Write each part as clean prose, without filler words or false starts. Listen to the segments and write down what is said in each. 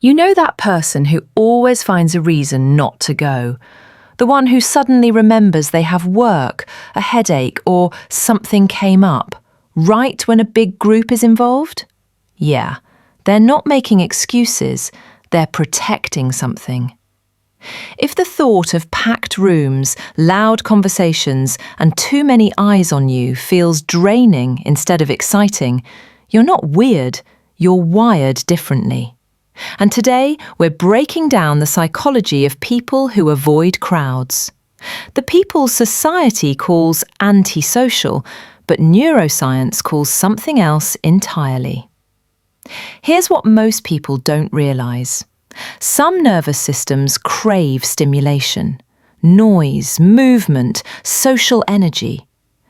You know that person who always finds a reason not to go? The one who suddenly remembers they have work, a headache, or something came up, right when a big group is involved? Yeah, they're not making excuses, they're protecting something. If the thought of packed rooms, loud conversations, and too many eyes on you feels draining instead of exciting, you're not weird, you're wired differently. And today, we're breaking down the psychology of people who avoid crowds. The people society calls antisocial, but neuroscience calls something else entirely. Here's what most people don't realise. Some nervous systems crave stimulation, noise, movement, social energy.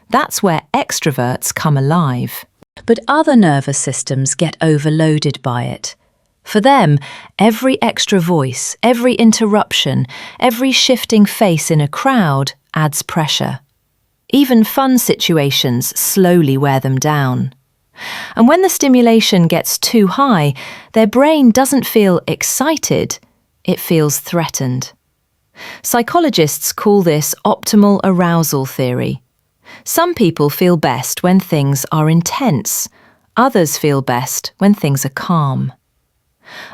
That's where extroverts come alive. But other nervous systems get overloaded by it. For them, every extra voice, every interruption, every shifting face in a crowd adds pressure. Even fun situations slowly wear them down. And when the stimulation gets too high, their brain doesn't feel excited, it feels threatened. Psychologists call this optimal arousal theory. Some people feel best when things are intense. Others feel best when things are calm.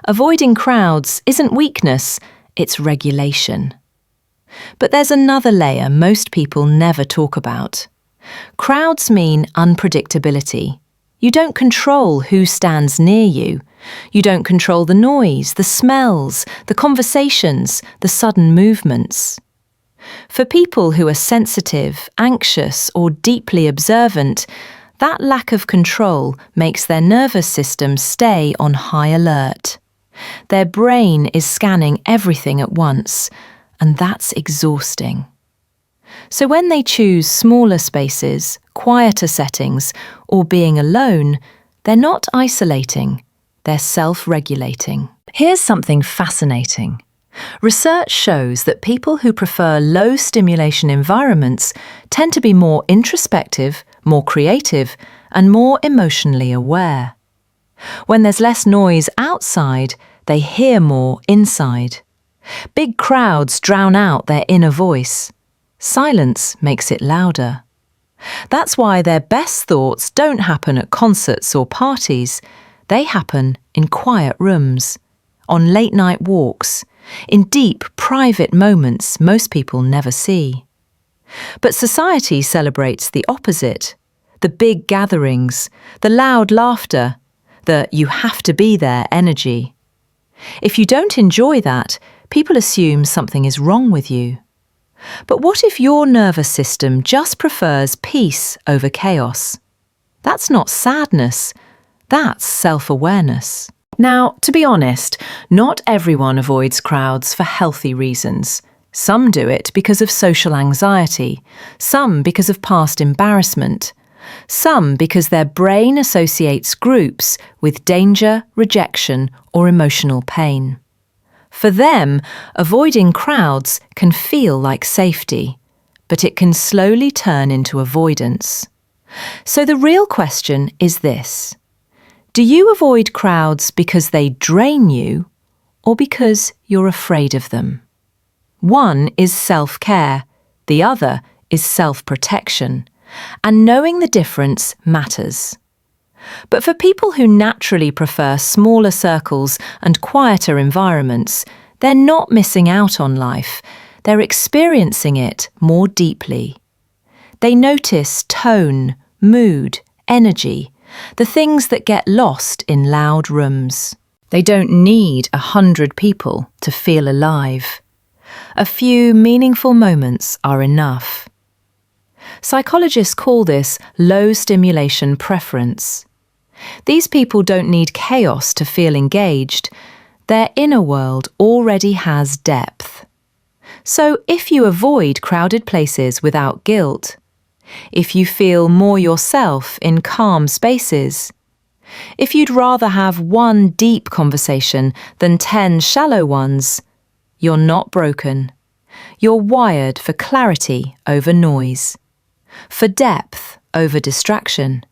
Avoiding crowds isn't weakness, it's regulation. But there's another layer most people never talk about. Crowds mean unpredictability. You don't control who stands near you. You don't control the noise, the smells, the conversations, the sudden movements. For people who are sensitive, anxious, or deeply observant, that lack of control makes their nervous system stay on high alert. Their brain is scanning everything at once, and that's exhausting. So when they choose smaller spaces, quieter settings, or being alone, they're not isolating, they're self-regulating. Here's something fascinating. Research shows that people who prefer low-stimulation environments tend to be more introspective, more creative, and more emotionally aware. When there's less noise outside, they hear more inside. Big crowds drown out their inner voice. Silence makes it louder. That's why their best thoughts don't happen at concerts or parties. They happen in quiet rooms, on late-night walks, in deep, private moments most people never see. But society celebrates the opposite. The big gatherings, the loud laughter, the you have to be there energy. If you don't enjoy that, people assume something is wrong with you. But what if your nervous system just prefers peace over chaos? That's not sadness, that's self-awareness. Now, to be honest, not everyone avoids crowds for healthy reasons. Some do it because of social anxiety, some because of past embarrassment, some because their brain associates groups with danger, rejection, or emotional pain. For them, avoiding crowds can feel like safety, but it can slowly turn into avoidance. So the real question is this: do you avoid crowds because they drain you, or because you're afraid of them? One is self-care, the other is self-protection, and knowing the difference matters. But for people who naturally prefer smaller circles and quieter environments, they're not missing out on life, they're experiencing it more deeply. They notice tone, mood, energy, the things that get lost in loud rooms. They don't need 100 people to feel alive. A few meaningful moments are enough. Psychologists call this low stimulation preference. These people don't need chaos to feel engaged. Their inner world already has depth. So if you avoid crowded places without guilt, if you feel more yourself in calm spaces, if you'd rather have one deep conversation than 10 shallow ones, you're not broken. You're wired for clarity over noise, for depth over distraction,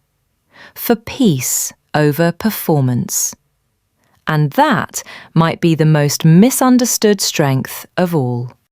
for peace over performance. And that might be the most misunderstood strength of all.